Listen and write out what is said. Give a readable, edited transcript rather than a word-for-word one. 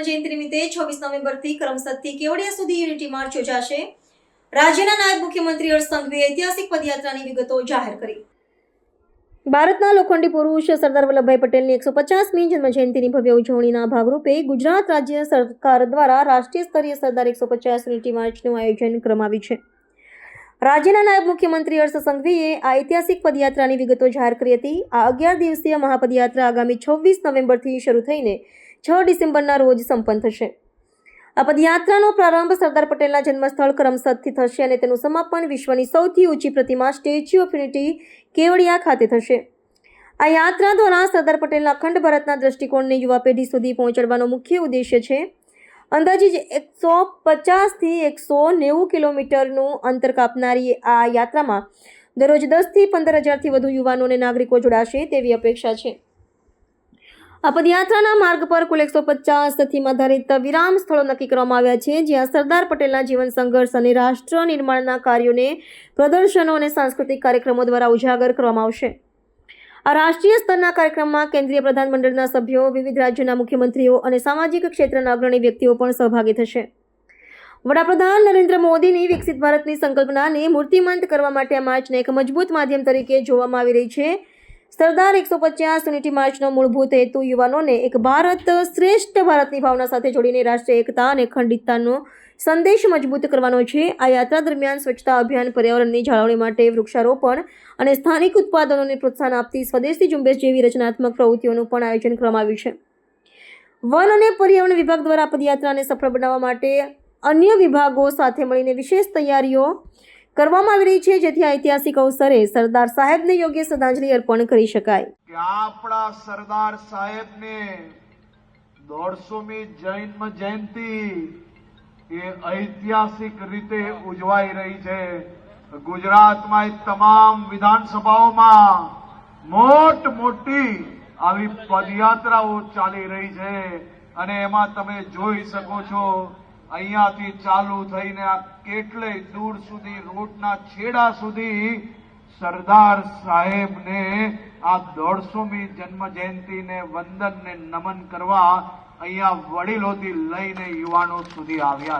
જન્મજયંતિ નિમિત્તે 26 નવેમ્બરથી કરમસદથી કેવડિયા સુધી યુનિટી માર્ચ યોજાશે। રાજ્યના નાયબ મુખ્યમંત્રી હર્ષ સંઘવીએ ઐતિહાસિક પદયાત્રાની વિગતો જાહેર કરી। ભારતના લોખંડી પુરુષ સરદાર વલ્લભભાઈ પટેલની 150મી જન્મજયંતિની ભવ્ય ઉજવણીના ભાગરૂપે ગુજરાત રાજ્ય સરકાર દ્વારા રાષ્ટ્રીય સ્તરીય સરદાર 150 યુનિટી માર્ચનું આયોજન કરવામાં આવ્યું છે। રાજ્યના નાયબ મુખ્યમંત્રી હર્ષ સંઘવીએ આ ઐતિહાસિક પદયાત્રાની વિગતો જાહેર કરી હતી। આ 11 દિવસીય મહાપદયાત્રા આગામી 26 નવેમ્બરથી શરૂ થઈને 6 ડિસેમ્બરના રોજ સંપન્ન થશે। આ પદયાત્રાનો પ્રારંભ સરદાર પટેલના જન્મસ્થળ કરમસદથી થશે અને તેનું સમાપન વિશ્વની સૌથી ઊંચી પ્રતિમા સ્ટેચ્યુ ઓફ યુનિટી કેવડિયા ખાતે થશે। આ યાત્રા દ્વારા સરદાર પટેલના અખંડ ભારતના દૃષ્ટિકોણને યુવા પેઢી સુધી પહોંચાડવાનો મુખ્ય ઉદ્દેશ્ય છે। અંદાજિત 150 થી 190 કિલોમીટરનું અંતર કાપનારી આ યાત્રામાં દરરોજ 10 થી 15,000થી વધુ યુવાનો અને નાગરિકો જોડાશે તેવી અપેક્ષા છે। આ પદયાત્રાના માર્ગ પર કુલ 150 થીમ આધારિત વિરામ સ્થળો નક્કી કરવામાં આવ્યા છે, જ્યાં સરદાર પટેલના જીવન સંઘર્ષ અને રાષ્ટ્ર નિર્માણના કાર્યોને પ્રદર્શનો અને સાંસ્કૃતિક કાર્યક્રમો દ્વારા ઉજાગર કરવામાં આવશે। આ રાષ્ટ્રીય સ્તરના કાર્યક્રમમાં કેન્દ્રીય પ્રધાનમંડળના સભ્યો, વિવિધ રાજ્યોના મુખ્યમંત્રીઓ અને સામાજિક ક્ષેત્રના અગ્રણી વ્યક્તિઓ પણ સહભાગી થશે। વડાપ્રધાન નરેન્દ્ર મોદીની વિકસિત ભારતની સંકલ્પનાને મૂર્તિમંત કરવા માટે આ માર્ચને એક મજબૂત માધ્યમ તરીકે જોવામાં આવી રહી છે। સરદાર 150 યુનિટી માર્ચનો મૂળભૂત હેતુ યુવાનોને એક ભારત શ્રેષ્ઠ ભારતની ભાવના સાથે જોડીને રાષ્ટ્રીય એકતા અને અખંડિતતાનો સંદેશ મજબૂત કરવાનો છે। આ યાત્રા દરમિયાન સ્વચ્છતા અભિયાન, પર્યાવરણની જાળવણી માટે વૃક્ષારોપણ અને સ્થાનિક ઉત્પાદનોને પ્રોત્સાહન આપતી સ્વદેશી ઝુંબેશ જેવી રચનાત્મક પ્રવૃત્તિઓનું પણ આયોજન કરવામાં આવ્યું છે। વન અને પર્યાવરણ વિભાગ દ્વારા પદયાત્રાને સફળ બનાવવા માટે અન્ય વિભાગો સાથે મળીને વિશેષ તૈયારીઓ કરવામાં આવી રહી છે, જેથી આ ઐતિહાસિક અવસરે સરદાર સાહેબને યોગ્ય શ્રદ્ધાંજલિ અર્પણ કરી શકાય। આપણા સરદાર સાહેબને 150મી જન્મ જયંતિ એ ઐતિહાસિક રીતે ઉજવાઈ રહી છે। ગુજરાતમાં તમામ વિધાનસભાઓમાં મોટી આવી પદયાત્રાઓ ચાલી રહી છે અને એમાં તમે જોઈ શકો છો અહીંયાથી ચાલુ થઈને આ કેટલેય દૂર સુધી રોડના છેડા સુધી સરદાર સાહેબને આ 150મી જન્મ જયંતિને વંદનને નમન કરવા અહીંયા વડીલોથી લઈને યુવાનો સુધી આવ્યા।